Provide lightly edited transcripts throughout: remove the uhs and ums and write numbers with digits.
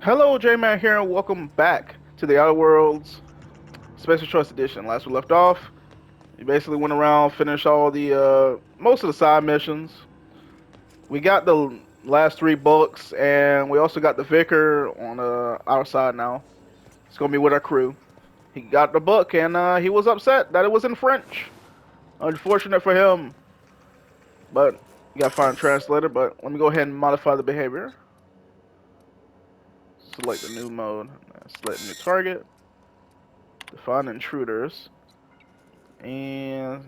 Hello, Jman here, and welcome back to the Outer Worlds Special Choice Edition. Last we left off, we basically went around, finished all the most of the side missions. We got the last three books, and we also got the vicar on our side now. It's gonna be with our crew. He got the book, and he was upset that it was in French. Unfortunate for him, but you gotta find a translator. But let me go ahead and modify the behavior. Select the new mode. Select new target. Define intruders. And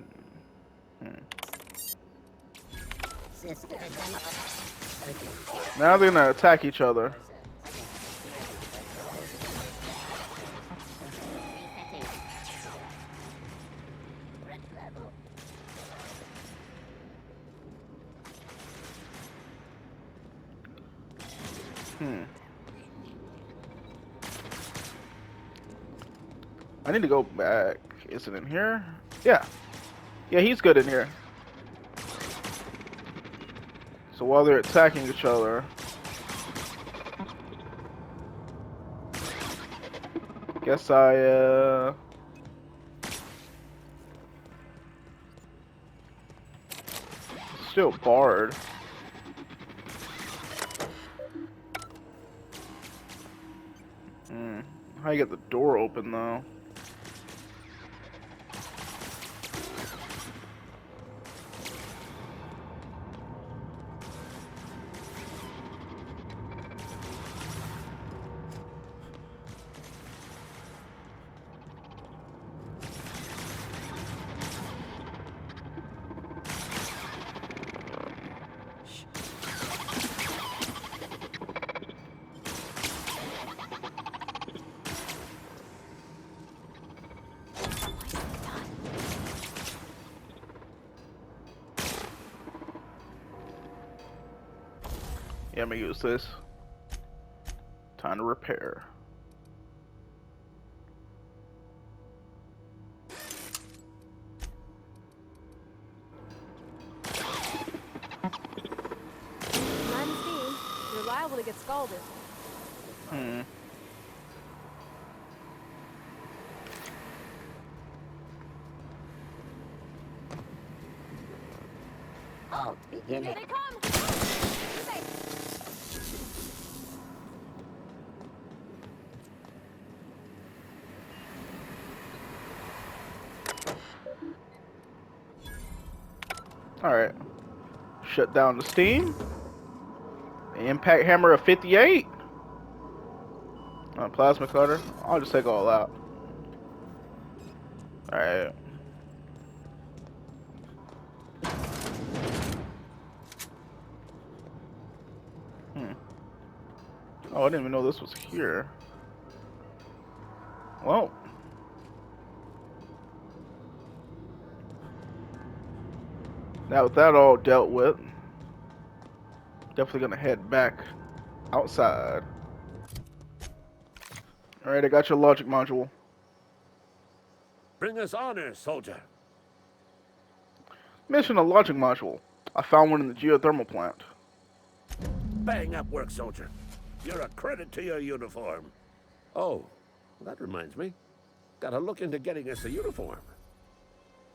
now they're gonna attack each other. Hmm. I need to go back. Is it in here? Yeah. Yeah, he's good in here. So while they're attacking each other, guess I still barred. Hmm. How you get the door open though? Yeah, I'm gonna use this. Time to repair. Jman steam. You're liable to get scalded. Hmm. Here they come! Alright. Shut down the steam. Impact hammer of 58. Plasma cutter. I'll just take all out. Alright. Hmm. Oh, I didn't even know this was here. Well. Now with that all dealt with, definitely gonna head back outside. Alright, I got your logic module. Bring us honor, soldier. Mission a logic module. I found one in the geothermal plant. Bang up work, soldier. You're a credit to your uniform. Oh, that reminds me. Gotta look into getting us a uniform.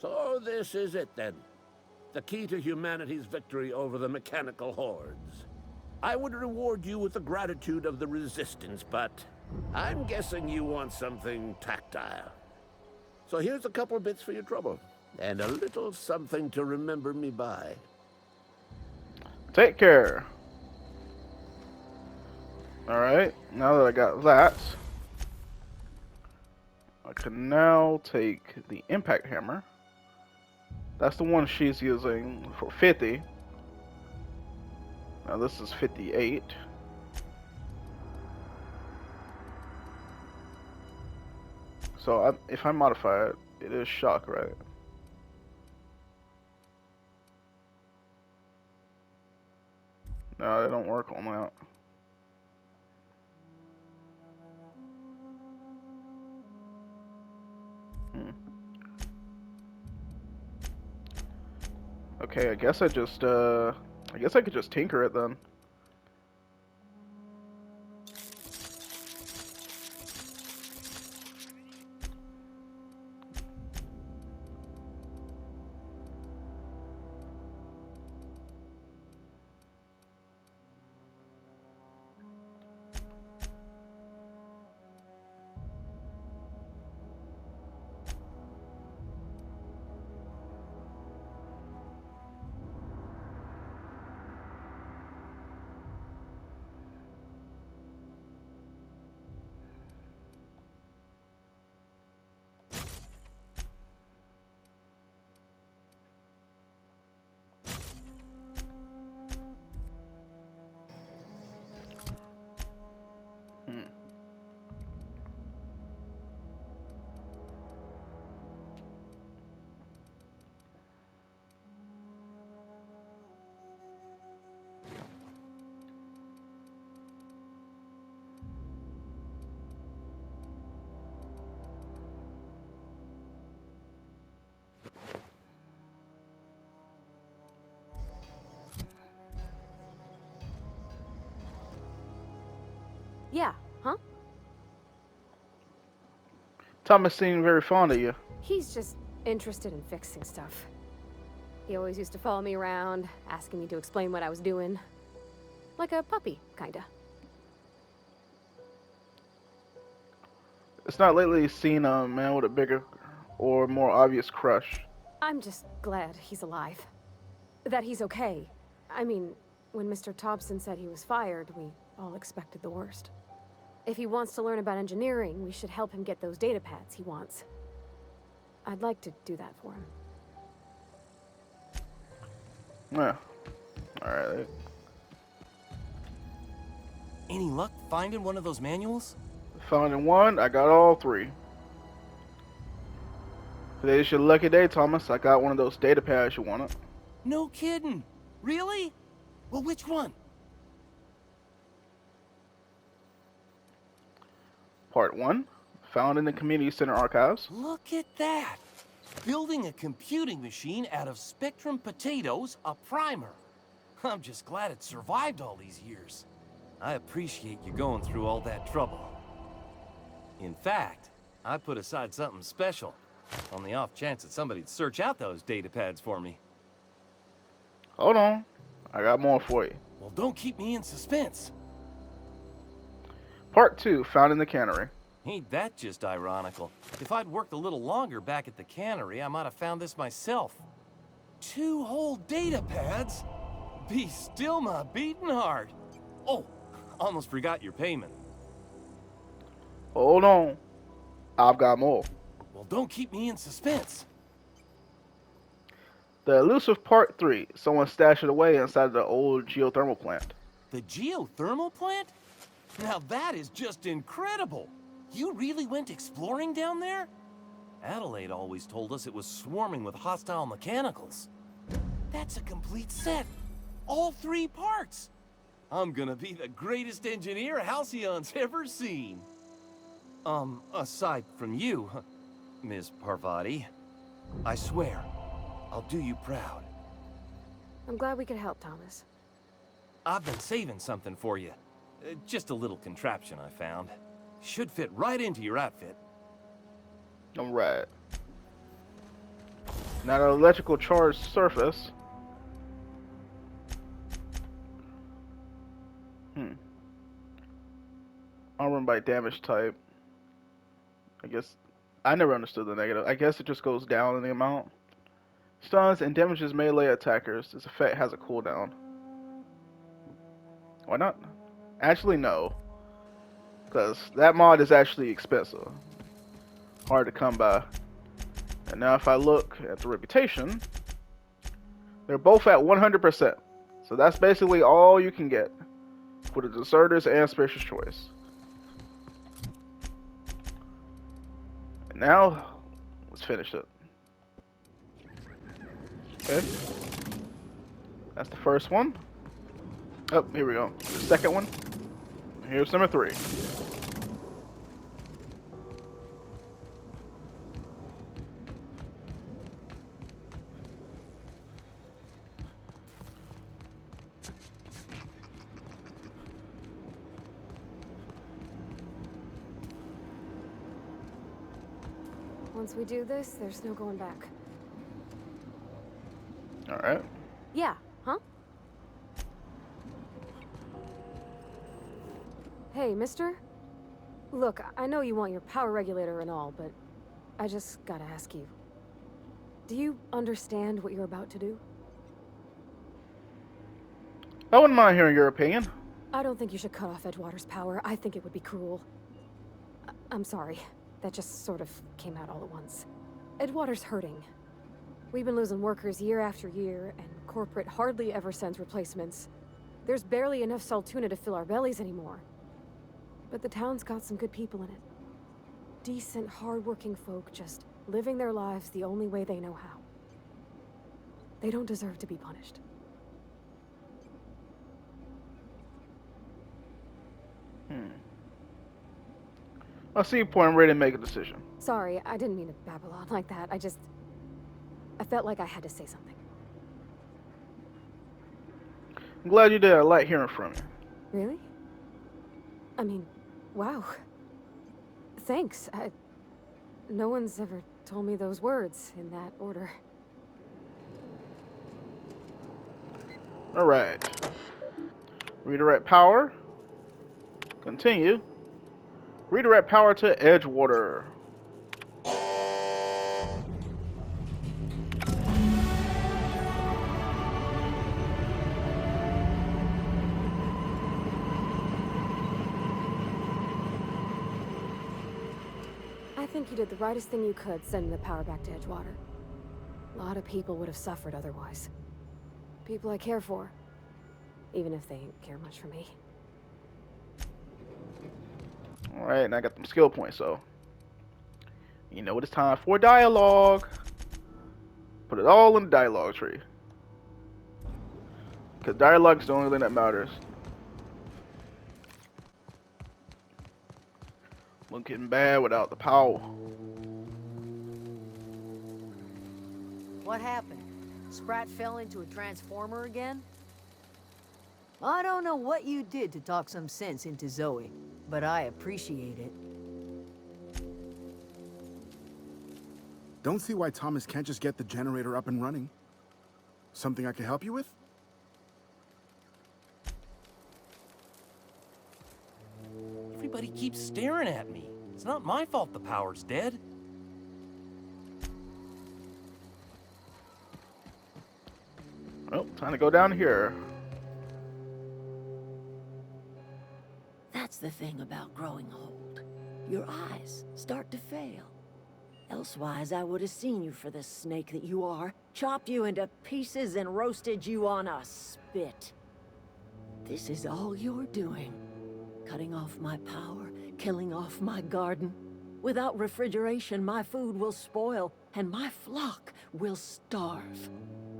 So this is it then. The key to humanity's victory over the mechanical hordes. I would reward you with the gratitude of the Resistance, but I'm guessing you want something tactile. So here's a couple of bits for your trouble, and a little something to remember me by. Take care. Alright, now that I got that, I can now take the impact hammer. That's the one she's using for 50. Now this is 58. So if I modify it, it is shock, right? No, they don't work on that. Okay, I guess I could just tinker it then. Yeah, huh? Thomas seemed very fond of you. He's just interested in fixing stuff. He always used to follow me around, asking me to explain what I was doing. Like a puppy, kinda. It's not lately seen a man with a bigger or more obvious crush. I'm just glad he's alive. That he's okay. I mean, when Mr. Thompson said he was fired, we all expected the worst. If he wants to learn about engineering, we should help him get those data pads he wants. I'd like to do that for him. Yeah. Alright. Any luck finding one of those manuals? Found in one, I got all three. Today's your lucky day, Thomas. I got one of those data pads you wanted. No kidding. Really? Well, which one? Part 1, found in the community center archives. Look at that. Building a computing machine out of Spectrum potatoes, a primer. I'm just glad it survived all these years. I appreciate you going through all that trouble. In fact, I put aside something special, on the off chance that somebody'd search out those data pads for me. Hold on, I got more for you. Well, don't keep me in suspense. Part 2, found in the cannery. Ain't that just ironical? If I'd worked a little longer back at the cannery, I might have found this myself. 2 whole data pads? Be still my beating heart. Oh, almost forgot your payment. Hold on, I've got more. Well, don't keep me in suspense. The elusive Part 3, someone stashed it away inside the old geothermal plant. The geothermal plant? Now that is just incredible. You really went exploring down there? Adelaide always told us it was swarming with hostile mechanicals. That's a complete set. All 3 parts. I'm gonna be the greatest engineer Halcyon's ever seen. Aside from you, Ms. Parvati, I swear, I'll do you proud. I'm glad we could help, Thomas. I've been saving something for you. Just a little contraption I found. Should fit right into your outfit. Alright. Now the electrical charged surface. Armor by damage type. I guess I never understood the negative. I guess it just goes down in the amount. Stuns and damages melee attackers. This effect has a cooldown. Why not? Actually, no. Because that mod is actually expensive. Hard to come by. And now if I look at the reputation, they're both at 100%. So that's basically all you can get for the deserters and spacious choice. And now, let's finish it. Okay. That's the first one. Oh, here we go. The second one. Here's number 3. Once we do this, there's no going back. Alright. Yeah, huh? Hey, mister? Look, I know you want your power regulator and all, but I just gotta ask you. Do you understand what you're about to do? I wouldn't mind hearing your opinion. I don't think you should cut off Edgewater's power. I think it would be cruel. I'm sorry. That just sort of came out all at once. Edgewater's hurting. We've been losing workers year after year, and corporate hardly ever sends replacements. There's barely enough Saltuna to fill our bellies anymore. But the town's got some good people in it. Decent, hard-working folk just living their lives the only way they know how. They don't deserve to be punished. I see your point. I'm ready to make a decision. Sorry, I didn't mean to babble on like that. I felt like I had to say something. I'm glad you did. I like hearing from you. Really? I mean, Wow. Thanks. No one's ever told me those words in that order. Alright. Redirect power. Continue. Redirect power to Edgewater. I think you did the rightest thing you could sending the power back to Edgewater. A lot of people would have suffered otherwise. People I care for. Even if they ain't care much for me. Alright, and I got them skill points, so. You know what it's time for dialogue. Put it all in the dialogue tree. Because dialogue is the only thing that matters. Looking bad without the power. What happened? Sprat fell into a transformer again? I don't know what you did to talk some sense into Zoe, but I appreciate it. Don't see why Thomas can't just get the generator up and running. Something I can help you with? Everybody keeps staring at me. It's not my fault the power's dead. Well, time to go down here. That's the thing about growing old. Your eyes start to fail. Elsewise, I would have seen you for the snake that you are, chopped you into pieces and roasted you on a spit. This is all you're doing. Cutting off my power, killing off my garden. Without refrigeration, my food will spoil, and my flock will starve.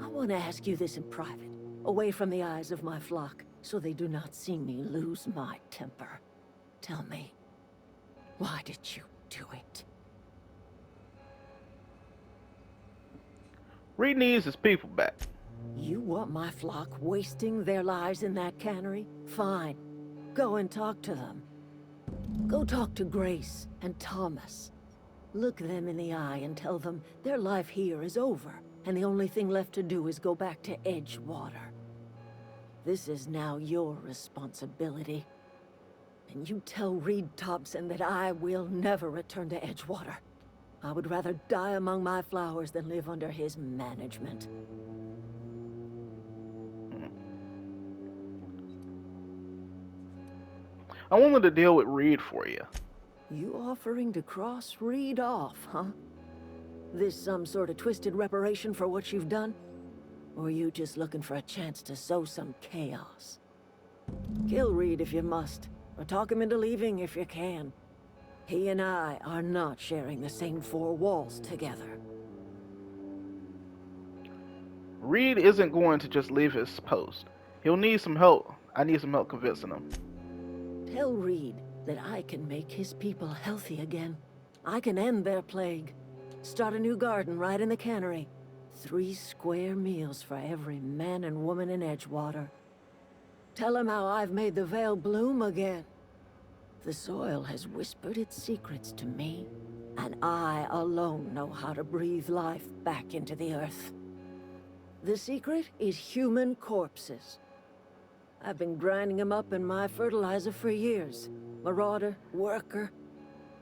I want to ask you this in private, away from the eyes of my flock, so they do not see me lose my temper. Tell me, why did you do it? Reed needs his people back. You want my flock wasting their lives in that cannery? Fine. Go and talk to them. Go talk to Grace and Thomas. Look them in the eye and tell them their life here is over, and the only thing left to do is go back to Edgewater. This is now your responsibility. And you tell Reed Thompson that I will never return to Edgewater. I would rather die among my flowers than live under his management. I wanted to deal with Reed for you. You offering to cross Reed off, huh? This some sort of twisted reparation for what you've done? Or you just looking for a chance to sow some chaos? Kill Reed if you must, or talk him into leaving if you can. He and I are not sharing the same four walls together. Reed isn't going to just leave his post. He'll need some help. I need some help convincing him. Tell Reed that I can make his people healthy again. I can end their plague. Start a new garden right in the cannery. 3 square meals for every man and woman in Edgewater. Tell him how I've made the Vale bloom again. The soil has whispered its secrets to me, and I alone know how to breathe life back into the earth. The secret is human corpses. I've been grinding them up in my fertilizer for years. Marauder, worker,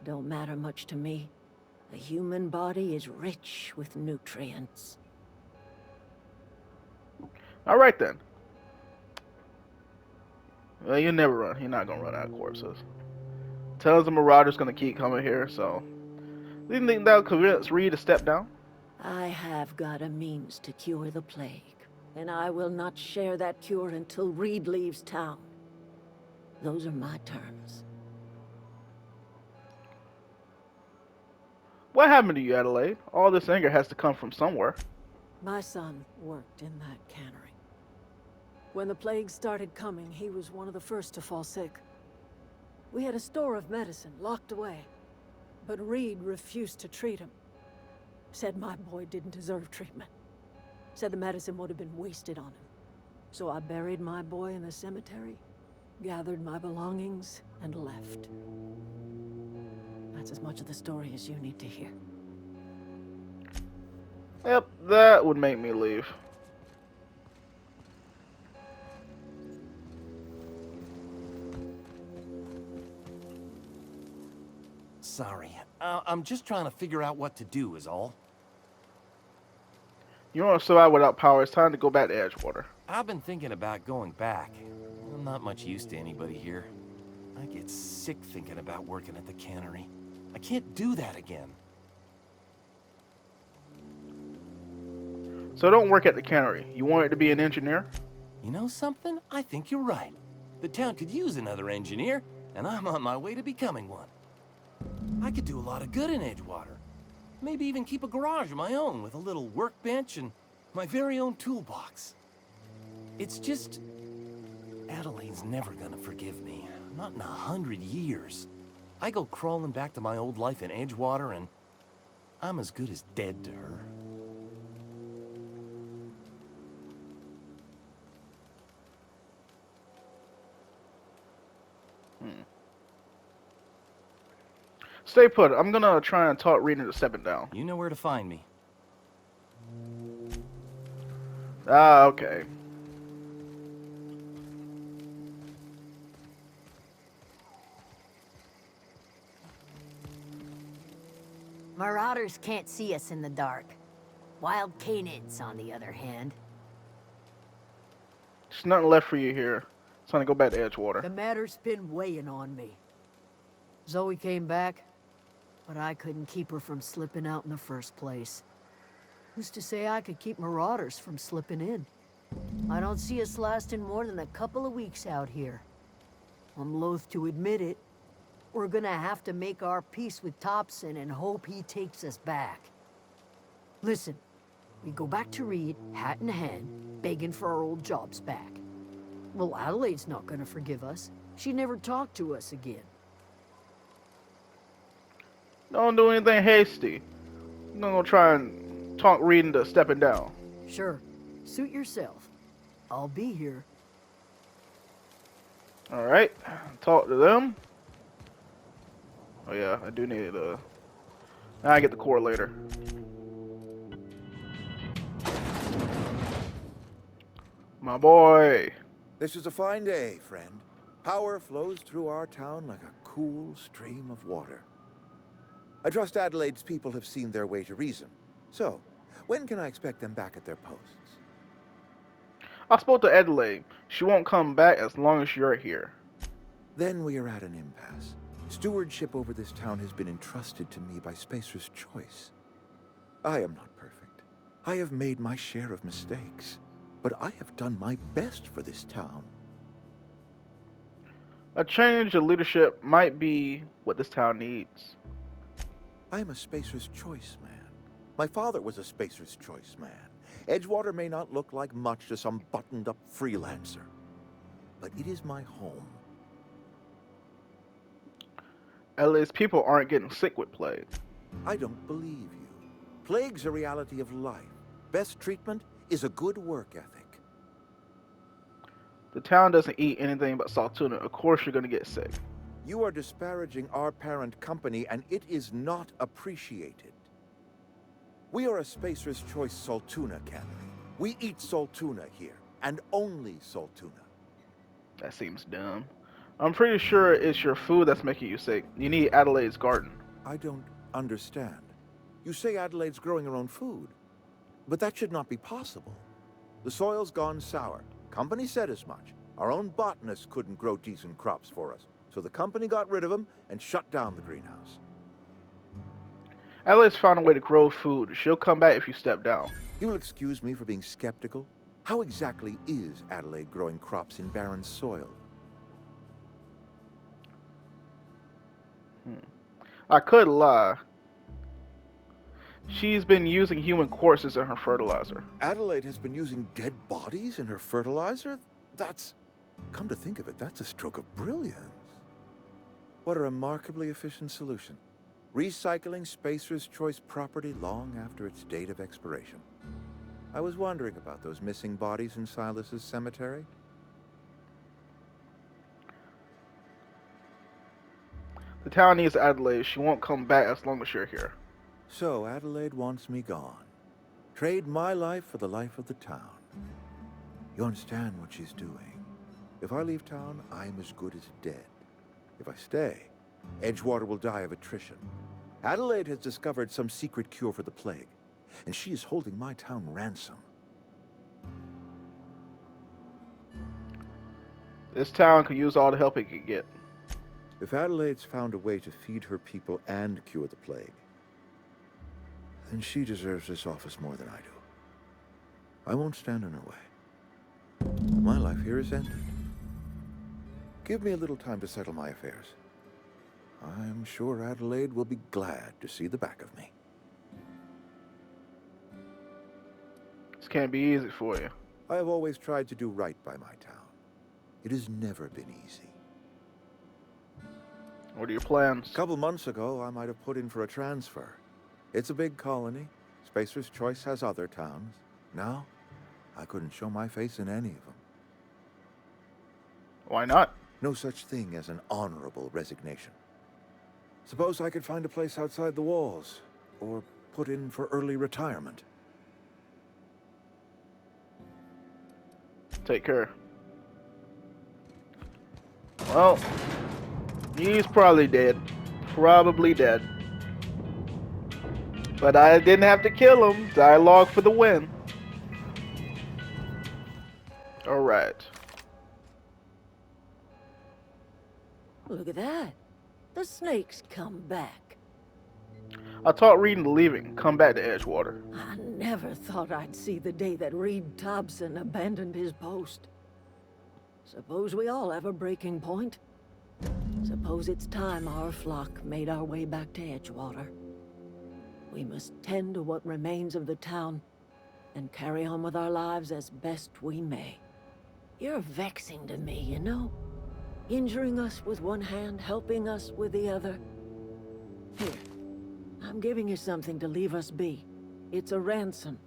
don't matter much to me. The human body is rich with nutrients. Alright then. Well, you never run. You're not gonna run out of corpses. Tells the Marauder's gonna keep coming here, so. Do you think that'll convince Reed to step down? I have got a means to cure the plague, and I will not share that cure until Reed leaves town. Those are my terms. What happened to you, Adelaide? All this anger has to come from somewhere. My son worked in that cannery. When the plague started coming, he was one of the first to fall sick. We had a store of medicine locked away, but Reed refused to treat him. Said my boy didn't deserve treatment. Said the medicine would have been wasted on him. So I buried my boy in the cemetery gathered my belongings, and left. That's as much of the story as you need to hear. Yep, that would make me leave. Sorry. I'm just trying to figure out what to do is all. You want to survive without power, it's time to go back to Edgewater. I've been thinking about going back. I'm not much use to anybody here. I get sick thinking about working at the cannery. I can't do that again. So don't work at the cannery. You want it to be an engineer? You know something? I think you're right. The town could use another engineer, and I'm on my way to becoming one. I could do a lot of good in Edgewater. Maybe even keep a garage of my own with a little workbench and my very own toolbox. It's just... Adelaide's never gonna forgive me. Not in 100 years. I go crawling back to my old life in Edgewater and I'm as good as dead to her. Stay put. I'm gonna try and talk Reed into stepping down. You know where to find me. Ah, okay. Marauders can't see us in the dark. Wild Canids, on the other hand. There's nothing left for you here. It's time to go back to Edgewater. The matter's been weighing on me. Zoe came back, but I couldn't keep her from slipping out in the first place. Who's to say I could keep Marauders from slipping in? I don't see us lasting more than a couple of weeks out here. I'm loath to admit it. We're gonna have to make our peace with Thompson and hope he takes us back. Listen, we go back to Reed, hat in hand, begging for our old jobs back. Well, Adelaide's not gonna forgive us. She never talked to us again. Don't do anything hasty. I'm gonna try and talk Reed into stepping down. Sure, suit yourself. I'll be here. Alright, talk to them. Oh yeah, I do need I get the core later. My boy. This is a fine day, friend. Power flows through our town like a cool stream of water. I trust Adelaide's people have seen their way to reason. So, when can I expect them back at their posts? I spoke to Adelaide. She won't come back as long as you're here. Then we are at an impasse. Stewardship over this town has been entrusted to me by Spacer's Choice. I am not perfect. I have made my share of mistakes. But I have done my best for this town. A change in leadership might be what this town needs. I am a Spacer's Choice man. My father was a Spacer's Choice man. Edgewater may not look like much to some buttoned-up freelancer, but it is my home. Adelaide's people aren't getting sick with plague. I don't believe you. Plague's a reality of life. Best treatment is a good work ethic. The town doesn't eat anything but salt tuna. Of course you're gonna get sick. You are disparaging our parent company, and it is not appreciated. We are a Spacer's Choice Saltuna cannery. We eat Saltuna here, and only Saltuna. That seems dumb. I'm pretty sure it's your food that's making you sick. You need Adelaide's garden. I don't understand. You say Adelaide's growing her own food, but that should not be possible. The soil's gone sour. Company said as much. Our own botanists couldn't grow decent crops for us, so the company got rid of them and shut down the greenhouse. Adelaide's found a way to grow food. She'll come back if you step down. You will excuse me for being skeptical. How exactly is Adelaide growing crops in barren soil? I could lie. She's been using human corpses in her fertilizer. Adelaide has been using dead bodies in her fertilizer? That's... Come to think of it, that's a stroke of brilliance. What a remarkably efficient solution. Recycling Spacer's Choice property long after its date of expiration. I was wondering about those missing bodies in Silas's cemetery. The town needs Adelaide. She won't come back as long as you're here. So Adelaide wants me gone. Trade my life for the life of the town. You understand what she's doing. If I leave town, I'm as good as dead. If I stay, Edgewater will die of attrition. Adelaide has discovered some secret cure for the plague, and she is holding my town ransom. This town could use all the help it could get. If Adelaide's found a way to feed her people and cure the plague, then she deserves this office more than I do. I won't stand in her way. My life here is ended. Give me a little time to settle my affairs. I'm sure Adelaide will be glad to see the back of me. This can't be easy for you. I have always tried to do right by my town. It has never been easy. What are your plans? A couple months ago, I might have put in for a transfer. It's a big colony. Spacer's Choice has other towns. Now, I couldn't show my face in any of them. Why not? No such thing as an honorable resignation. Suppose I could find a place outside the walls, or put in for early retirement. Take care. Well, he's probably dead. Probably dead. But I didn't have to kill him. Dialogue for the win. Alright. Look at that. The snake's come back. I taught Reed into leaving. Come back to Edgewater. I never thought I'd see the day that Reed Thompson abandoned his post. Suppose we all have a breaking point. Suppose it's time our flock made our way back to Edgewater. We must tend to what remains of the town and carry on with our lives as best we may. You're vexing to me, you know? Injuring us with one hand, helping us with the other. Here, I'm giving you something to leave us be. It's a ransom,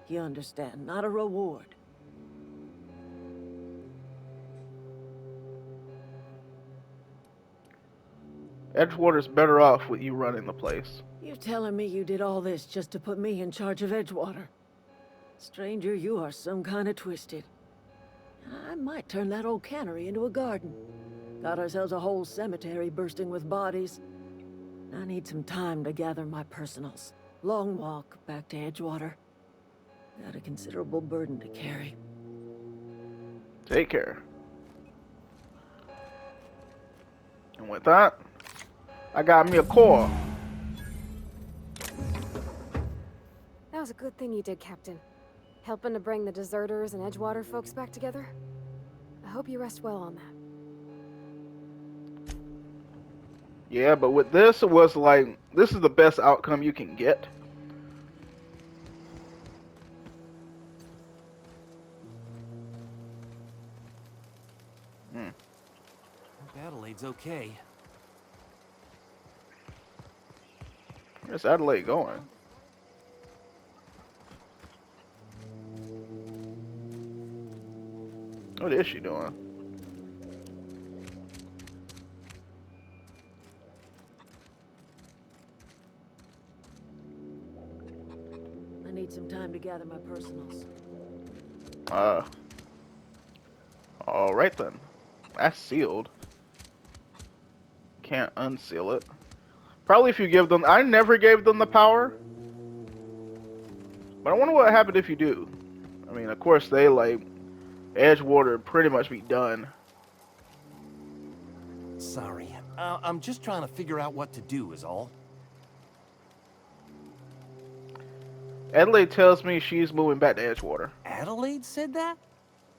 you understand, not a reward. Edgewater's better off with you running the place. You're telling me you did all this just to put me in charge of Edgewater? Stranger, you are some kind of twisted. I might turn that old cannery into a garden. Got ourselves a whole cemetery bursting with bodies. I need some time to gather my personals. Long walk back to Edgewater. Got a considerable burden to carry. Take care. And with that, I got me a core. That was a good thing you did, Captain. Helping to bring the deserters and Edgewater folks back together. I hope you rest well on that. Yeah, but with this, it was like, this is the best outcome you can get. Adelaide's okay. Where's Adelaide going? What is she doing? I need some time to gather my personals. Alright then. That's sealed. Can't unseal it. Probably if you give them... I never gave them the power. But I wonder what happened if you do. I mean, of course, they, like... Edgewater pretty much be done. Sorry. I'm just trying to figure out what to do is all. Adelaide tells me she's moving back to Edgewater. Adelaide said that?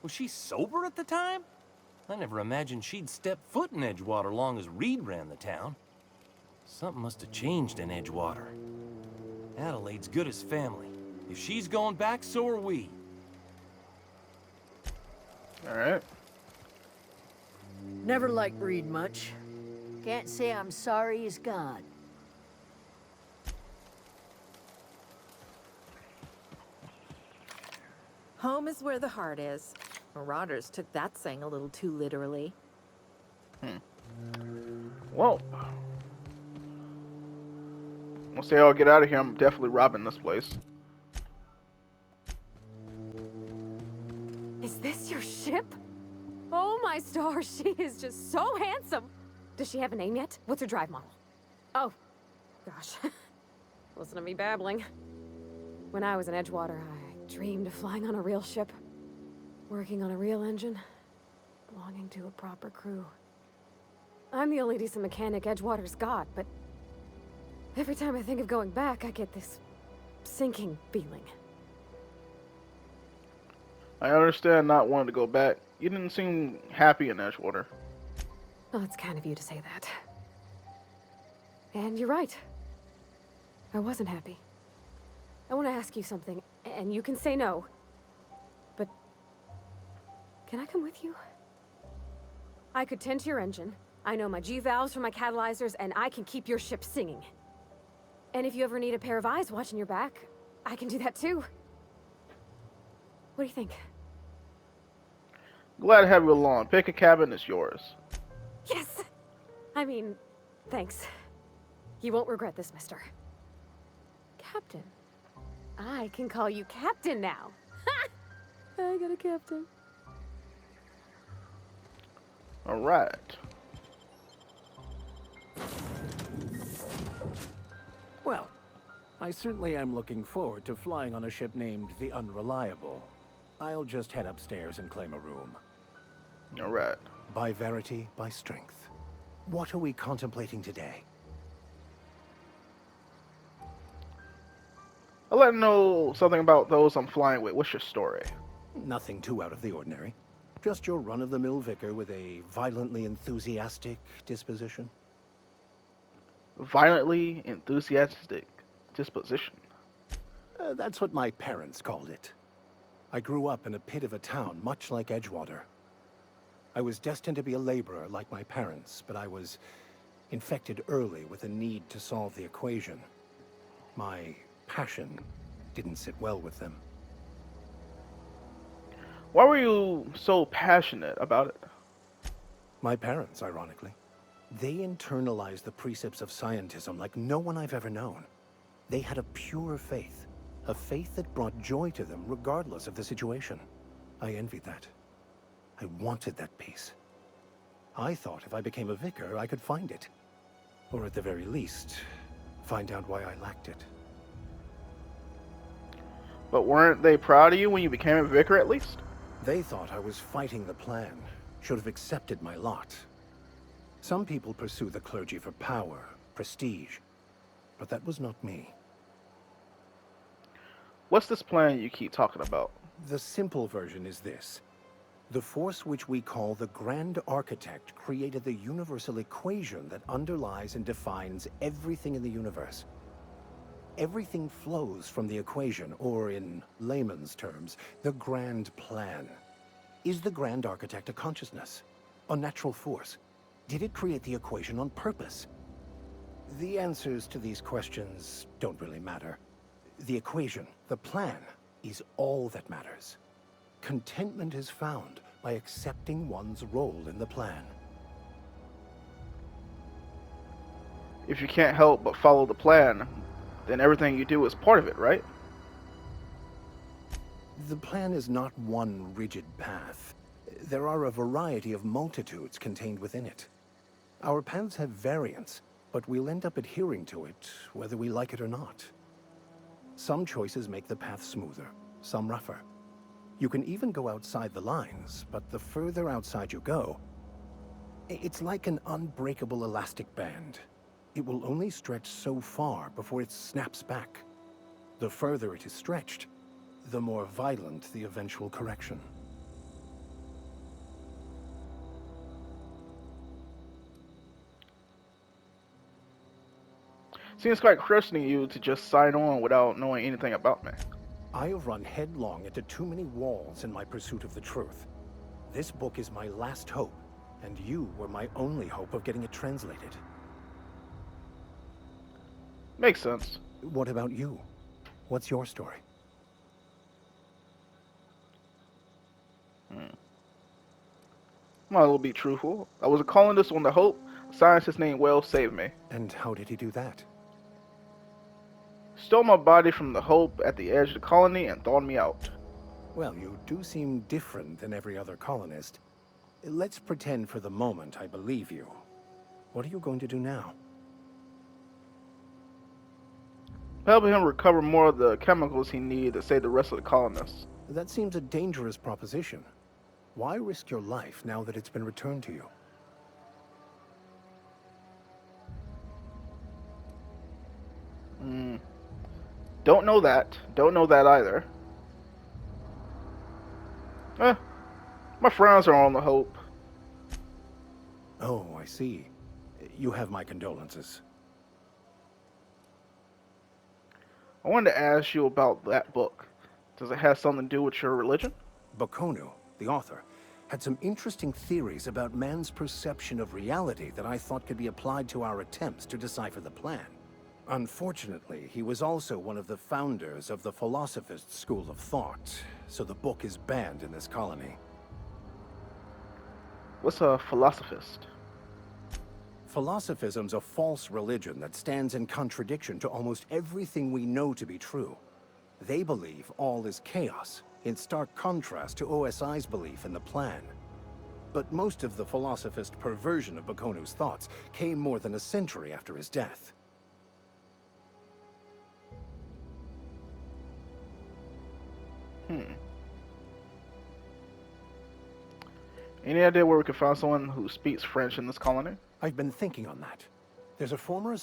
Was she sober at the time? I never imagined she'd step foot in Edgewater long as Reed ran the town. Something must have changed in Edgewater. Adelaide's good as family. If she's going back, so are we. Alright. Never liked Reed much. Can't say I'm sorry he's gone. Home is where the heart is. Marauders took that saying a little too literally. Well, Once they all get out of here, I'm definitely robbing this place. Is this your ship? Oh my stars, she is just so handsome. Does she have a name yet? What's her drive model? Oh, gosh. Listen to me babbling. When I was in Edgewater, I dreamed of flying on a real ship, working on a real engine, belonging to a proper crew. I'm the only decent mechanic Edgewater's got, but every time I think of going back, I get this sinking feeling. I understand not wanting to go back. You didn't seem happy in Edgewater. Well, it's kind of you to say that. And you're right. I wasn't happy. I want to ask you something, and you can say no. But can I come with you? I could tend to your engine. I know my G-valves for my catalyzers, and I can keep your ship singing. And if you ever need a pair of eyes watching your back, I can do that too. What do you think? Glad to have you along. Pick a cabin, it's yours. Yes! I mean, thanks. You won't regret this, mister. Captain. I can call you Captain now. I got a captain. Alright. Well, I certainly am looking forward to flying on a ship named the Unreliable. I'll just head upstairs and claim a room. Alright. By verity, by strength. What are we contemplating today? I'd like to know something about those I'm flying with. What's your story? Nothing too out of the ordinary. Just your run-of-the-mill vicar with a violently enthusiastic disposition. Violently enthusiastic disposition. That's what my parents called it. I grew up in a pit of a town, much like Edgewater. I was destined to be a laborer like my parents, but I was infected early with a need to solve the equation. My passion didn't sit well with them. Why were you so passionate about it? My parents, ironically. They internalized the precepts of scientism like no one I've ever known. They had a pure faith, a faith that brought joy to them regardless of the situation. I envied that. I wanted that peace. I thought if I became a vicar, I could find it. Or at the very least, find out why I lacked it. But weren't they proud of you when you became a vicar at least? They thought I was fighting the plan, should have accepted my lot. Some people pursue the clergy for power, prestige, but that was not me. What's this plan you keep talking about? The simple version is this. The force which we call the Grand Architect created the universal equation that underlies and defines everything in the universe. Everything flows from the equation, or in layman's terms, the grand plan. Is the Grand Architect a consciousness? A natural force? Did it create the equation on purpose? The answers to these questions don't really matter. The equation, the plan, is all that matters. Contentment is found by accepting one's role in the plan. If you can't help but follow the plan, then everything you do is part of it, right? The plan is not one rigid path. There are a variety of multitudes contained within it. Our paths have variance, but we'll end up adhering to it, whether we like it or not. Some choices make the path smoother, some rougher. You can even go outside the lines, but the further outside you go, it's like an unbreakable elastic band. It will only stretch so far before it snaps back. The further it is stretched, the more violent the eventual correction. Seems quite questioning you to just sign on without knowing anything about me. I have run headlong into too many walls in my pursuit of the truth. This book is my last hope, and you were my only hope of getting it translated. Makes sense. What about you? What's your story? Might as well be truthful. I was a colonist on the Hope. A scientist named Wells saved me. And how did he do that? stole my body from the Hope at the edge of the colony and thawed me out. Well, you do seem different than every other colonist. Let's pretend for the moment I believe you. What are you going to do now? Helping him recover more of the chemicals he needs to save the rest of the colonists. That seems a dangerous proposition. Why risk your life now that it's been returned to you? Don't know that. Don't know that either. My friends are on the Hope. Oh, I see. You have my condolences. I wanted to ask you about that book. Does it have something to do with your religion? Bakonu, the author, had some interesting theories about man's perception of reality that I thought could be applied to our attempts to decipher the plan. Unfortunately, he was also one of the founders of the Philosophist school of thought, so the book is banned in this colony. What's a philosophist? Philosophism's a false religion that stands in contradiction to almost everything we know to be true. They believe all is chaos, in stark contrast to OSI's belief in the plan. But most of the philosophist perversion of Bakonu's thoughts came more than a century after his death. Any idea where we can find someone who speaks French in this colony? I've been thinking on that. There's a former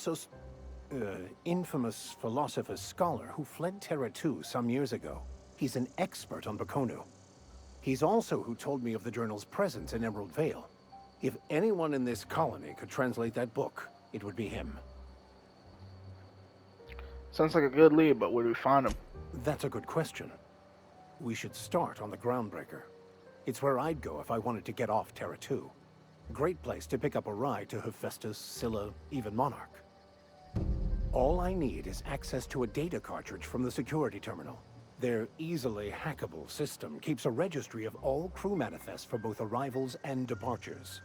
infamous philosopher scholar who fled Terra 2 some years ago. He's an expert on Bakonu. He's also who told me of the journal's presence in Emerald Vale. If anyone in this colony could translate that book, it would be him. Sounds like a good lead, but where do we find him? That's a good question. We should start on the Groundbreaker. It's where I'd go if I wanted to get off Terra 2. Great place to pick up a ride to Hephaestus, Scylla, even Monarch. All I need is access to a data cartridge from the security terminal. Their easily hackable system keeps a registry of all crew manifests for both arrivals and departures.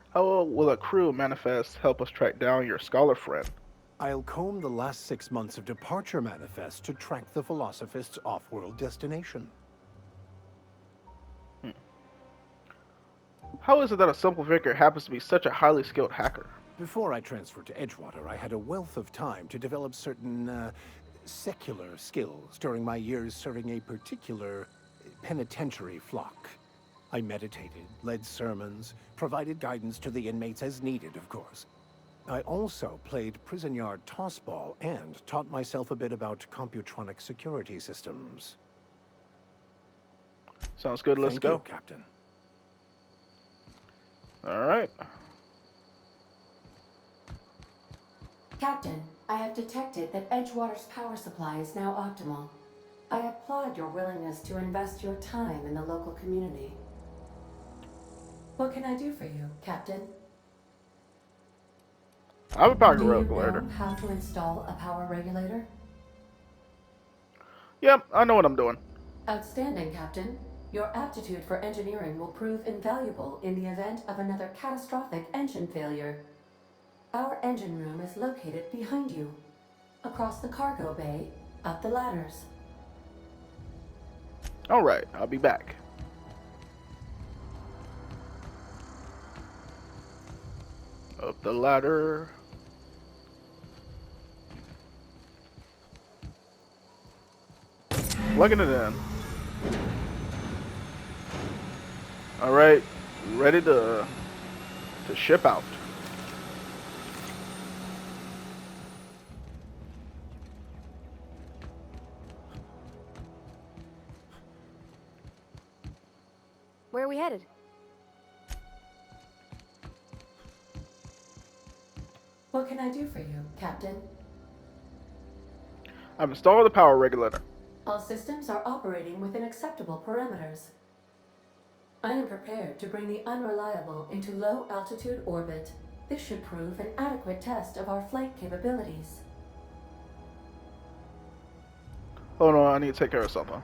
How will a crew manifest help us track down your scholar friend? I'll comb the last 6 months of departure manifests to track the Philosophist's off-world destination. How is it that a simple vicar happens to be such a highly skilled hacker? Before I transferred to Edgewater, I had a wealth of time to develop certain, secular skills during my years serving a particular penitentiary flock. I meditated, led sermons, provided guidance to the inmates as needed, of course. I also played prison yard tossball and taught myself a bit about computronic security systems. Sounds good, let's go. Thank you, Captain. Alright. Captain, I have detected that Edgewater's power supply is now optimal. I applaud your willingness to invest your time in the local community. What can I do for you, Captain? I have a power Do you regulator. know how to install a power regulator? Yep, I know what I'm doing. Outstanding, Captain. Your aptitude for engineering will prove invaluable in the event of another catastrophic engine failure. Our engine room is located behind you. Across the cargo bay, up the ladders. Alright, I'll be back. Up the ladder. Plugging it in. Alright, ready to ship out. Where are we headed? What can I do for you, Captain? I've installed the power regulator. All systems are operating within acceptable parameters. I am prepared to bring the Unreliable into low-altitude orbit. This should prove an adequate test of our flight capabilities. Hold on, I need to take care of something.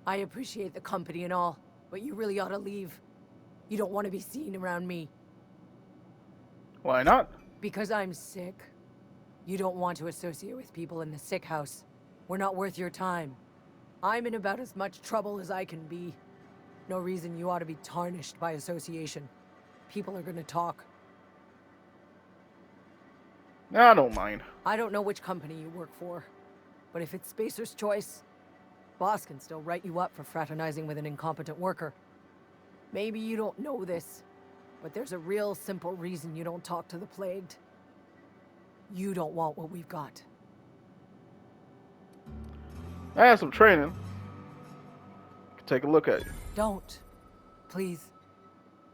I appreciate the company and all, but you really ought to leave. You don't want to be seen around me. Why not? Because I'm sick. You don't want to associate with people in the sick house. We're not worth your time. I'm in about as much trouble as I can be. No reason you ought to be tarnished by association. People are gonna talk. I don't mind. I don't know which company you work for, but if it's Spacer's choice, boss can still write you up for fraternizing with an incompetent worker. Maybe you don't know this, but there's a real simple reason you don't talk to the plagued. You don't want what we've got. I had some training. Take a look at you. Don't. Please.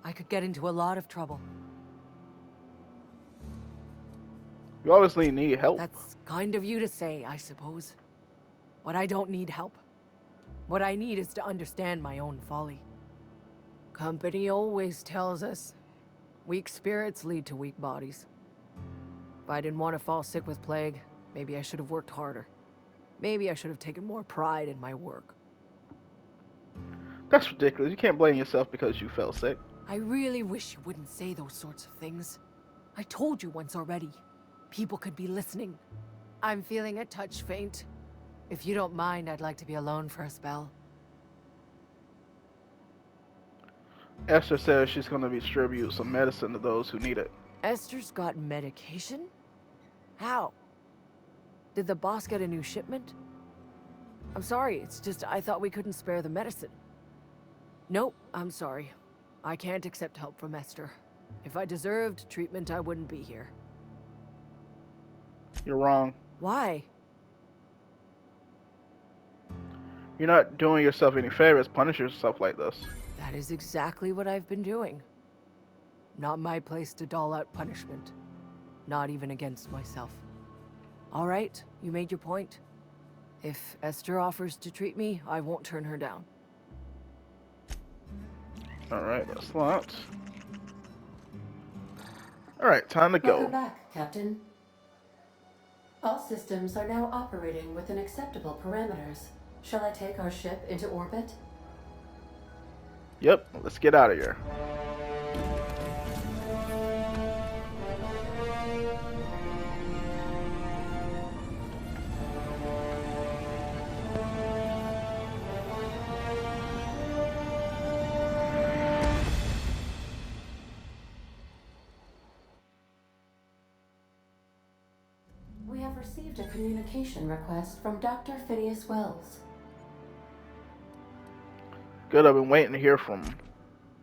I could get into a lot of trouble. You obviously need help. That's kind of you to say, I suppose. But I don't need help. What I need is to understand my own folly. Company always tells us, weak spirits lead to weak bodies. If I didn't want to fall sick with plague, maybe I should have worked harder. Maybe I should have taken more pride in my work. That's ridiculous. You can't blame yourself because you fell sick. I really wish you wouldn't say those sorts of things. I told you once already. People could be listening. I'm feeling a touch faint. If you don't mind, I'd like to be alone for a spell. Esther says she's going to distribute some medicine to those who need it. Esther's got medication? How? Did the boss get a new shipment? I'm sorry, it's just I thought we couldn't spare the medicine. Nope, I'm sorry. I can't accept help from Esther. If I deserved treatment, I wouldn't be here. You're wrong. Why? You're not doing yourself any favors punishing yourself like this. That is exactly what I've been doing. Not my place to dole out punishment. Not even against myself. All right, you made your point. If Esther offers to treat me, I won't turn her down. Alright, that's lots. Alright, time to Welcome go. back, Captain. All systems are now operating within acceptable parameters. Shall I take our ship into orbit? Yep, let's get out of here. We have received a communication request from Dr. Phineas Wells. Good, I've been waiting to hear from him.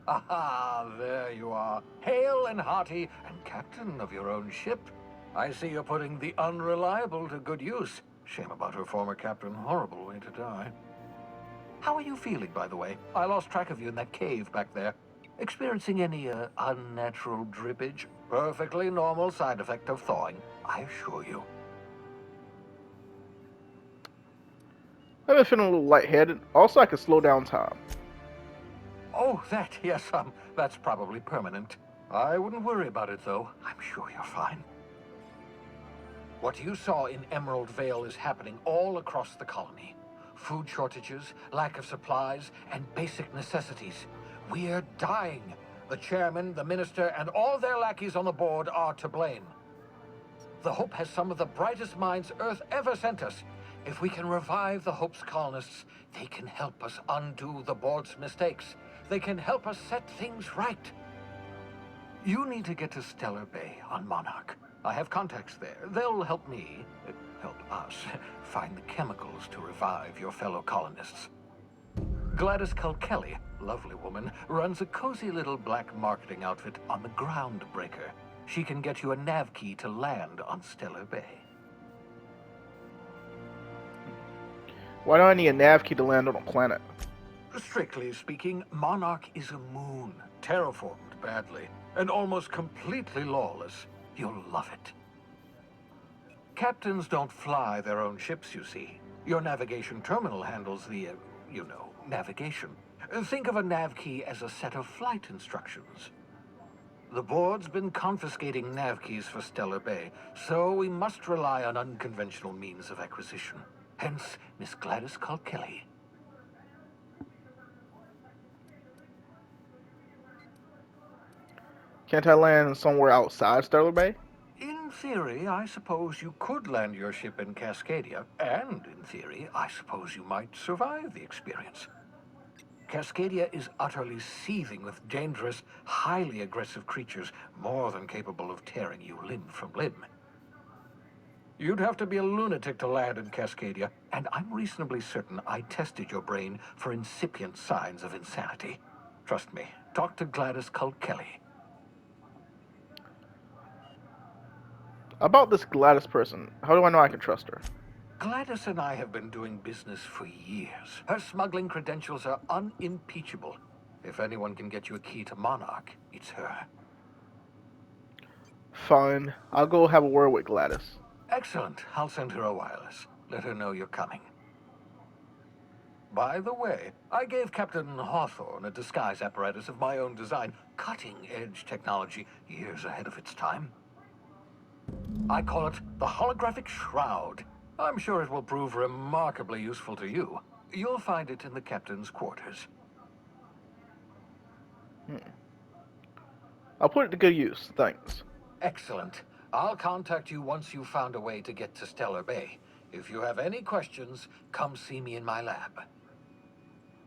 Aha, there you are. Hale and hearty, and captain of your own ship. I see you're putting the Unreliable to good use. Shame about her former captain. Horrible way to die. How are you feeling, by the way? I lost track of you in that cave back there. Experiencing any, unnatural drippage? Perfectly normal side effect of thawing, I assure you. I've been feeling a little lightheaded. Also, I can slow down time. Oh, that, yes, that's probably permanent. I wouldn't worry about it, though. I'm sure you're fine. What you saw in Emerald Vale is happening all across the colony. Food shortages, lack of supplies, and basic necessities. We're dying. The chairman, the minister, and all their lackeys on the board are to blame. The Hope has some of the brightest minds Earth ever sent us. If we can revive the Hope's colonists, they can help us undo the board's mistakes. They can help us set things right. You need to get to Stellar Bay on Monarch. I have contacts there. They'll help me, help us, find the chemicals to revive your fellow colonists. Gladys Kelly, lovely woman, runs a cozy little black marketing outfit on the Groundbreaker. She can get you a nav key to land on Stellar Bay. Why do I need a nav key to land on a planet? Strictly speaking, Monarch is a moon, terraformed badly, and almost completely lawless. You'll love it. Captains don't fly their own ships, you see. Your navigation terminal handles the, navigation. Think of a nav key as a set of flight instructions. The board's been confiscating nav keys for Stellar Bay, so we must rely on unconventional means of acquisition. Hence, Miss Gladys Kelly. Can't I land somewhere outside Stellar Bay? In theory, I suppose you could land your ship in Cascadia, and in theory, I suppose you might survive the experience. Cascadia is utterly seething with dangerous, highly aggressive creatures, more than capable of tearing you limb from limb. You'd have to be a lunatic to land in Cascadia, and I'm reasonably certain I tested your brain for incipient signs of insanity. Trust me, talk to Gladys Culkelly. About this Gladys person, how do I know I can trust her? Gladys and I have been doing business for years. Her smuggling credentials are unimpeachable. If anyone can get you a key to Monarch, it's her. Fine, I'll go have a word with Gladys. Excellent. I'll send her a wireless. Let her know you're coming. By the way, I gave Captain Hawthorne a disguise apparatus of my own design, cutting-edge technology years ahead of its time. I call it the Holographic Shroud. I'm sure it will prove remarkably useful to you. You'll find it in the captain's quarters. I'll put it to good use, thanks. Excellent. I'll contact you once you've found a way to get to Stellar Bay. If you have any questions, come see me in my lab.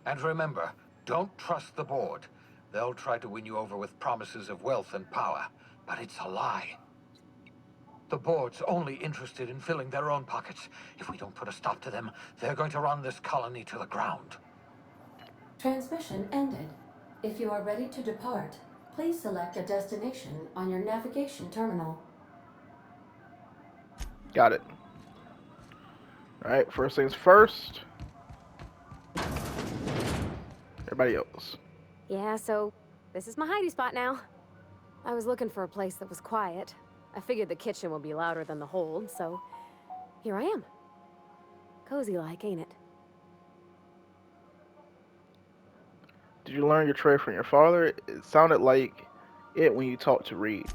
And remember, don't trust the board. They'll try to win you over with promises of wealth and power, but it's a lie. The board's only interested in filling their own pockets. If we don't put a stop to them, they're going to run this colony to the ground. Transmission ended. If you are ready to depart, please select a destination on your navigation terminal. Got it. Alright, first things first. Everybody else. Yeah, so this is my hidey spot now. I was looking for a place that was quiet. I figured the kitchen would be louder than the hold, so here I am. Cozy like, ain't it? Did you learn your trade from your father? It sounded like it when you talked to Reed.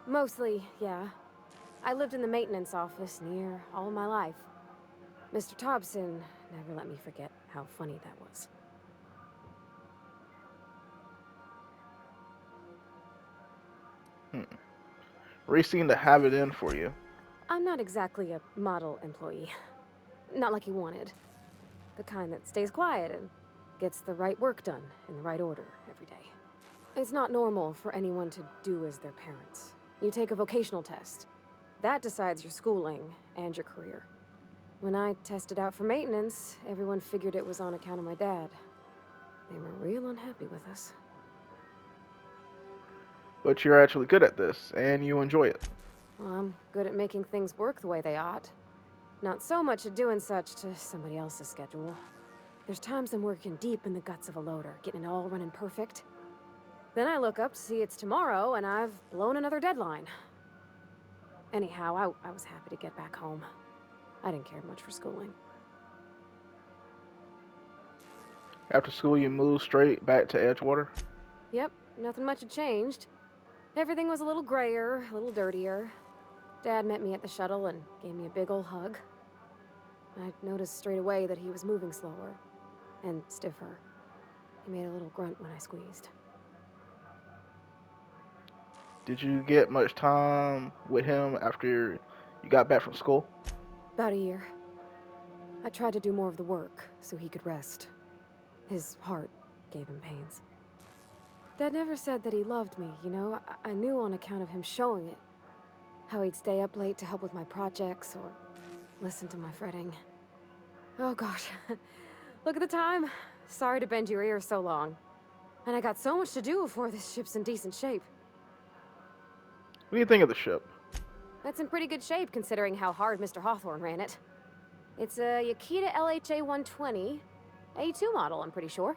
Mostly, yeah. I lived in the maintenance office near all my life. Mr. Thompson never let me forget how funny that was. Reed seemed to have it in for you. I'm not exactly a model employee. Not like he wanted. The kind that stays quiet and gets the right work done in the right order every day. It's not normal for anyone to do as their parents. You take a vocational test. That decides your schooling and your career. When I tested out for maintenance, everyone figured it was on account of my dad. They were real unhappy with us. But you're actually good at this, and you enjoy it. Well, I'm good at making things work the way they ought. Not so much at doing such to somebody else's schedule. There's times I'm working deep in the guts of a loader, getting it all running perfect. Then I look up to see it's tomorrow, and I've blown another deadline. Anyhow, I was happy to get back home. I didn't care much for schooling. After school, you moved straight back to Edgewater? Yep, nothing much had changed. Everything was a little grayer, a little dirtier. Dad met me at the shuttle and gave me a big ol' hug. I noticed straight away that he was moving slower and stiffer. He made a little grunt when I squeezed. Did you get much time with him after you got back from school? About a year. I tried to do more of the work so he could rest. His heart gave him pains. Dad never said that he loved me, you know? I knew on account of him showing it. How he'd stay up late to help with my projects or listen to my fretting. Oh gosh, look at the time. Sorry to bend your ears so long. And I got so much to do before this ship's in decent shape. What do you think of the ship? That's in pretty good shape considering how hard Mr. Hawthorne ran it. It's a Yakita LHA 120, A2 model, I'm pretty sure.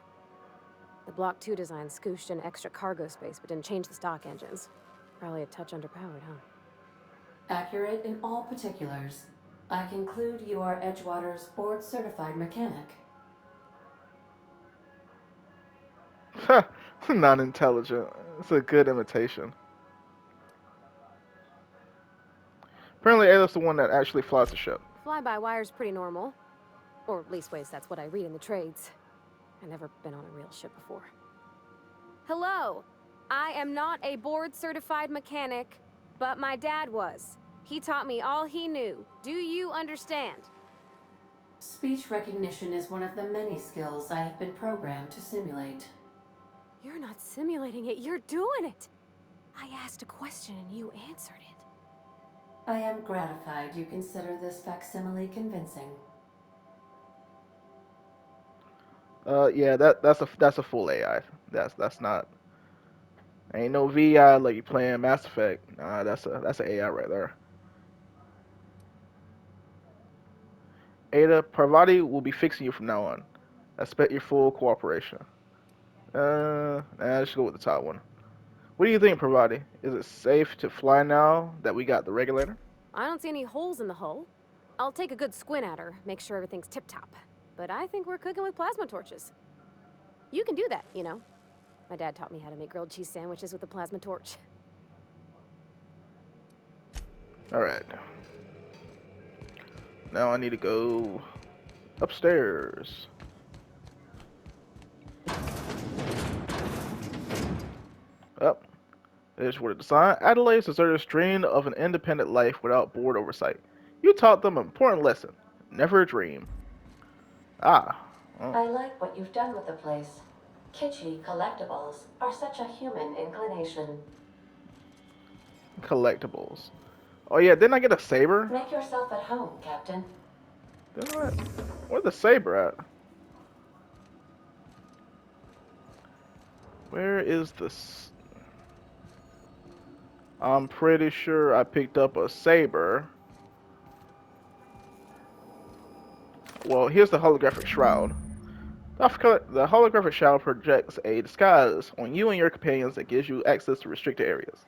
The Block 2 design scooshed in extra cargo space but didn't change the stock engines. Probably a touch underpowered, huh? Accurate in all particulars. I conclude you are Edgewater's board-certified mechanic. Not intelligent. It's a good imitation. Apparently, Ayla's the one that actually flies the ship. Fly-by-wire's pretty normal. Or leastways, that's what I read in the trades. I've never been on a real ship before. Hello! I am not a board-certified mechanic, but my dad was. He taught me all he knew. Do you understand? Speech recognition is one of the many skills I have been programmed to simulate. You're not simulating it, you're doing it! I asked a question and you answered it. I am gratified you consider this facsimile convincing. Yeah, that's a full AI. That's not ain't no VI like you playing Mass Effect. Nah, that's an AI right there. Ada Parvati will be fixing you from now on. Expect your full cooperation. Let's go with the top one. What do you think, Parvati? Is it safe to fly now that we got the regulator? I don't see any holes in the hull. I'll take a good squint at her, make sure everything's tip-top. But I think we're cooking with plasma torches. You can do that, you know. My dad taught me how to make grilled cheese sandwiches with a plasma torch. Alright. Now I need to go upstairs. Up. There's where the design. Adelaide's deserted a strain of an independent life without board oversight. You taught them an important lesson. Never dream. Ah. Oh. I like what you've done with the place. Kitschy collectibles are such a human inclination. Collectibles. Oh yeah, didn't I get a saber? Make yourself at home, Captain. Didn't I? Where's the saber at? Where is this? I'm pretty sure I picked up a saber. Well, here's the holographic shroud. The holographic shroud projects a disguise on you and your companions that gives you access to restricted areas,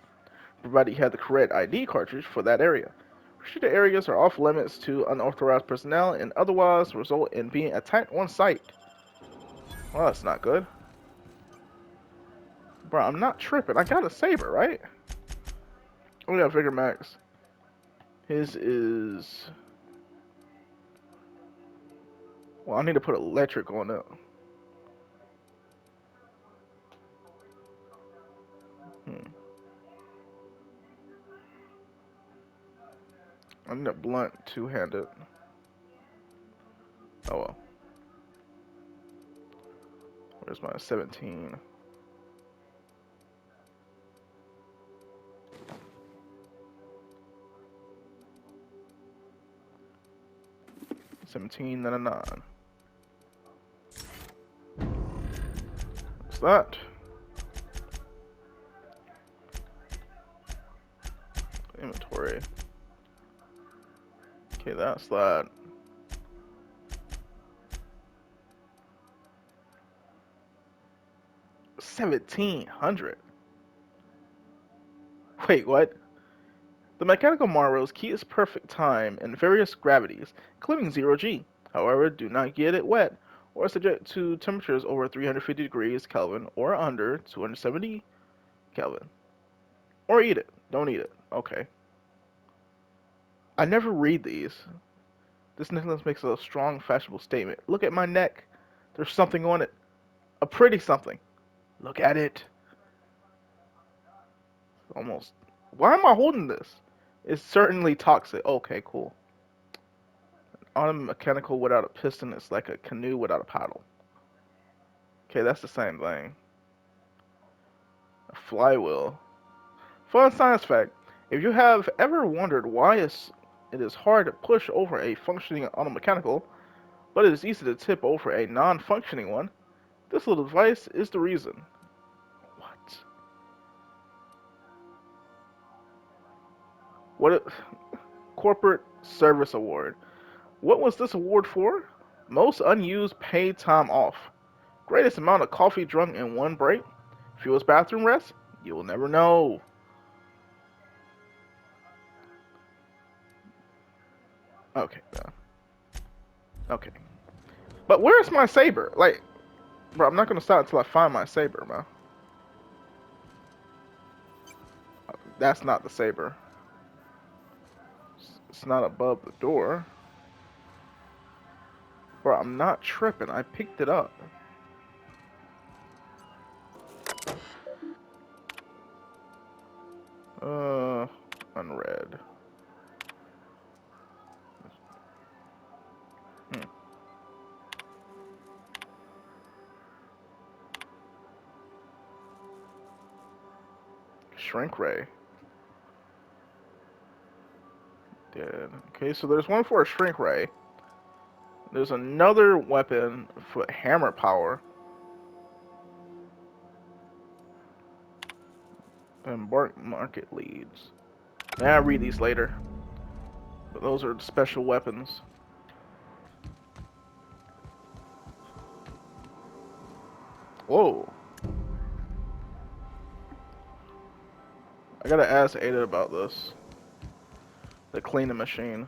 provided you have the correct ID cartridge for that area. Restricted areas are off limits to unauthorized personnel and otherwise result in being attacked on sight. Well, that's not good. Bro, I'm not tripping. I got a saber, right? Oh yeah, Vigor Max. His is... Well, I need to put electric on it. I need a blunt two-handed. Oh well. Where's my 17? $17.99. What's that? Inventory. Okay, that's that. $1,700. Wait, what? The mechanical marvels keeps perfect time in various gravities, including 0G. However, do not get it wet or subject to temperatures over 350 degrees Kelvin or under 270 Kelvin. Or eat it. Don't eat it. Okay. I never read these. This necklace makes a strong, fashionable statement. Look at my neck. There's something on it. A pretty something. Look at it. Almost. Why am I holding this? It's certainly toxic. Okay, cool. Auto mechanical without a piston is like a canoe without a paddle. Okay, that's the same thing. A flywheel. Fun science fact. If you have ever wondered why it is hard to push over a functioning automechanical, but it is easy to tip over a non-functioning one, this little device is the reason. What? What? Corporate Service Award. What was this award for? Most unused paid time off. Greatest amount of coffee drunk in one break. Fewest bathroom rest? You'll never know. Okay, okay. But where's my saber? Like, bro, I'm not gonna stop until I find my saber, man. That's not the saber. It's not above the door. Bro, I'm not tripping. I picked it up. Shrink ray. Dead. Okay, so there's one for a shrink ray. There's another weapon for hammer power. And market leads. Now I'll read these later. But those are special weapons. Whoa. I gotta ask Ada about this. The cleaning machine.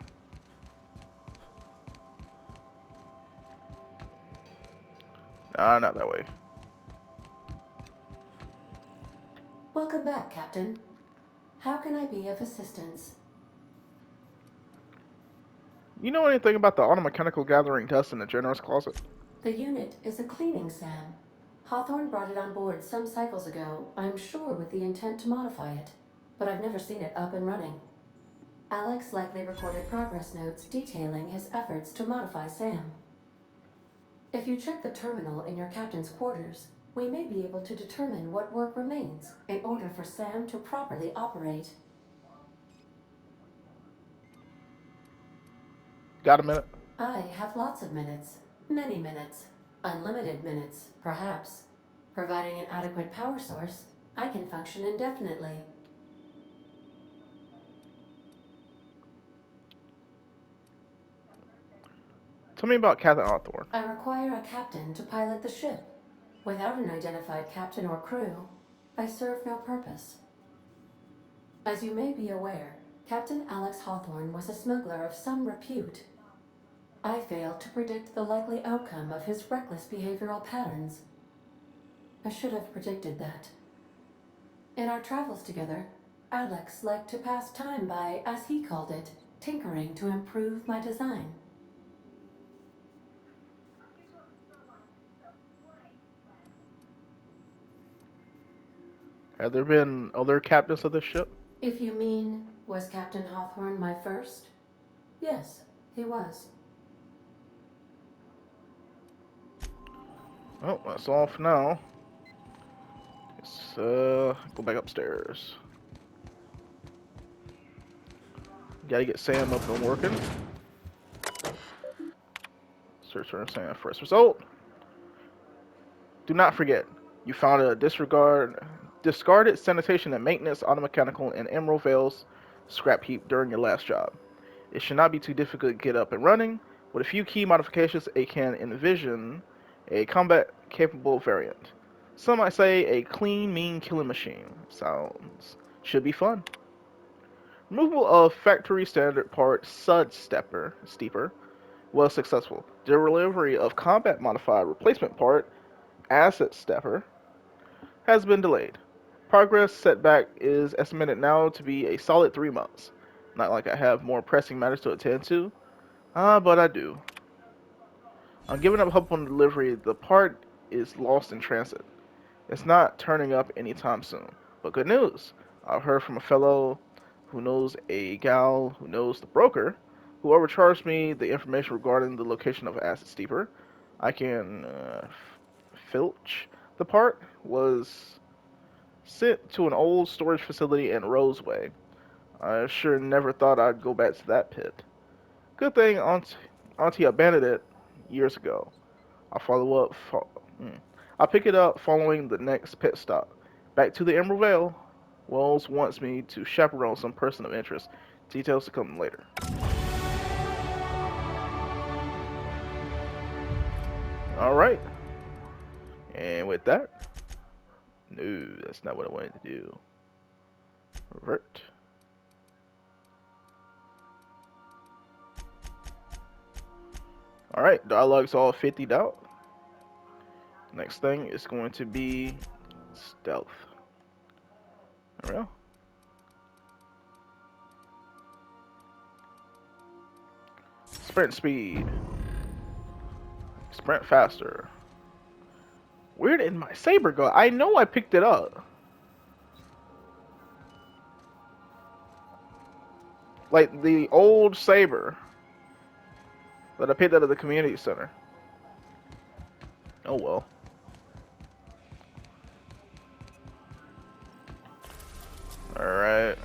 Nah, not that way. Welcome back, Captain. How can I be of assistance? You know anything about the automechanical gathering dust in the generous closet? The unit is a cleaning SAM. Hawthorne brought it on board some cycles ago, I'm sure with the intent to modify it. But I've never seen it up and running. Alex likely recorded progress notes detailing his efforts to modify SAM. If you check the terminal in your captain's quarters, we may be able to determine what work remains in order for SAM to properly operate. Got a minute? I have lots of minutes. Many minutes. Unlimited minutes, perhaps. Providing an adequate power source, I can function indefinitely. Tell me about Captain Hawthorne. I require a captain to pilot the ship. Without an identified captain or crew, I serve no purpose. As you may be aware, Captain Alex Hawthorne was a smuggler of some repute. I failed to predict the likely outcome of his reckless behavioral patterns. I should have predicted that. In our travels together, Alex liked to pass time by, as he called it, tinkering to improve my design. Have there been other captains of this ship? If you mean, was Captain Hawthorne my first? Yes, he was. Oh, that's all for now. Let's go back upstairs. Gotta get Sam up and working. Search for Sam. First result. Do not forget, you found a discarded sanitation and maintenance automechanical and Emerald Vale's scrap heap during your last job. It should not be too difficult to get up and running. With a few key modifications, it can envision a combat-capable variant. Some might say a clean, mean killing machine. Should be fun. Removal of factory standard part steeper was successful. Delivery of combat modified replacement part Asset Stepper has been delayed. Progress setback is estimated now to be a solid 3 months. Not like I have more pressing matters to attend to. But I do. I'm giving up hope on delivery. The part is lost in transit. It's not turning up anytime soon. But good news. I've heard from a fellow who knows a gal who knows the broker, who overcharged me the information regarding the location of Asset Steeper. I can filch. The part was sent to an old storage facility in Roseway. I sure never thought I'd go back to that pit. Good thing Auntie abandoned it years ago. I'll follow up. I'll pick it up following the next pit stop. Back to the Emerald Vale. Wells wants me to chaperone some person of interest. Details to come later. Alright. And with that, no, that's not what I wanted to do. Revert. Alright, dialogue's all 50'd out. Next thing is going to be stealth. There we go. Sprint speed. Sprint faster. Where did my saber go? I know I picked it up. Like the old saber that I picked up at the community center. Oh well. Alright.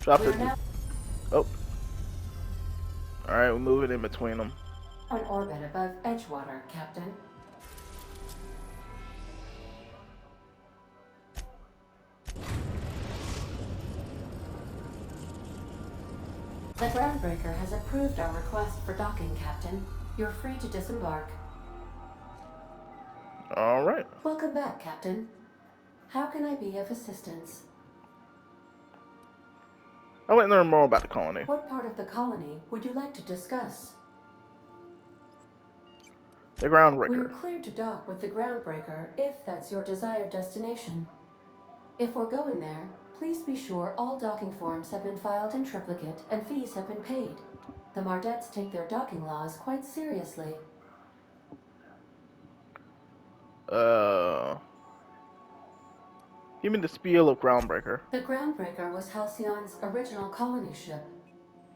Drop We're it. now Oh. Alright, we're moving in between them. in orbit above Edgewater, Captain. The Groundbreaker has approved our request for docking, Captain. You're free to disembark. Alright. Welcome back, Captain. How can I be of assistance? I'd like to learn more about the colony. What part of the colony would you like to discuss? The Groundbreaker. We're cleared to dock with the Groundbreaker if that's your desired destination. If we're going there, please be sure all docking forms have been filed in triplicate and fees have been paid. The Mardettes take their docking laws quite seriously. Give me the spiel of Groundbreaker. The Groundbreaker was Halcyon's original colony ship.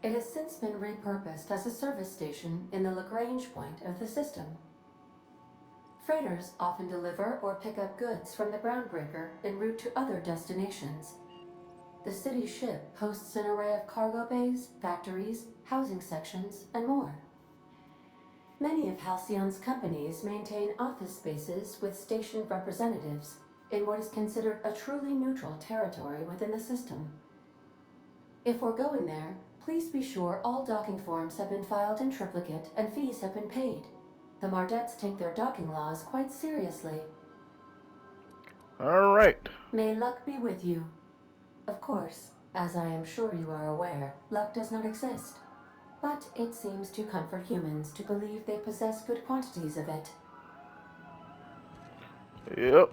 It has since been repurposed as a service station in the Lagrange point of the system. Freighters often deliver or pick up goods from the Groundbreaker en route to other destinations. The city ship hosts an array of cargo bays, factories, housing sections, and more. Many of Halcyon's companies maintain office spaces with stationed representatives in what is considered a truly neutral territory within the system. If we're going there, please be sure all docking forms have been filed in triplicate and fees have been paid. The Mardettes take their docking laws quite seriously. Alright. May luck be with you. Of course, as I am sure you are aware, luck does not exist. But it seems to comfort humans to believe they possess good quantities of it. Yep.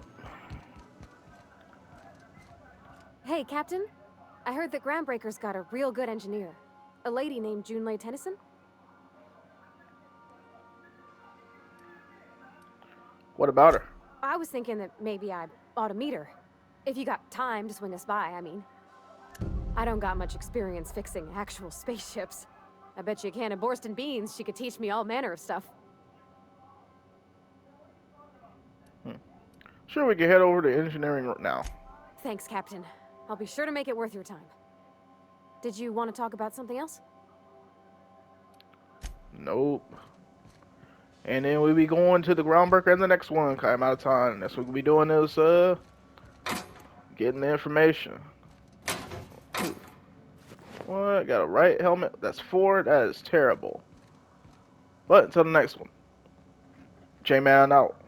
Hey, Captain. I heard that Groundbreaker's got a real good engineer. A lady named Junlei Tennyson? What about her? I was thinking that maybe I ought to meet her. If you got time to swing us by, I mean. I don't got much experience fixing actual spaceships. I bet you a can of Borston beans she could teach me all manner of stuff. Sure, we can head over to engineering now. Thanks, Captain. I'll be sure to make it worth your time. Did you want to talk about something else? Nope. And then we'll be going to the Groundbreaker in the next one. I'm out of time. That's what we'll be doing is getting the information. What? Got a right helmet? That's 4. That is terrible. But until the next one. Jman out.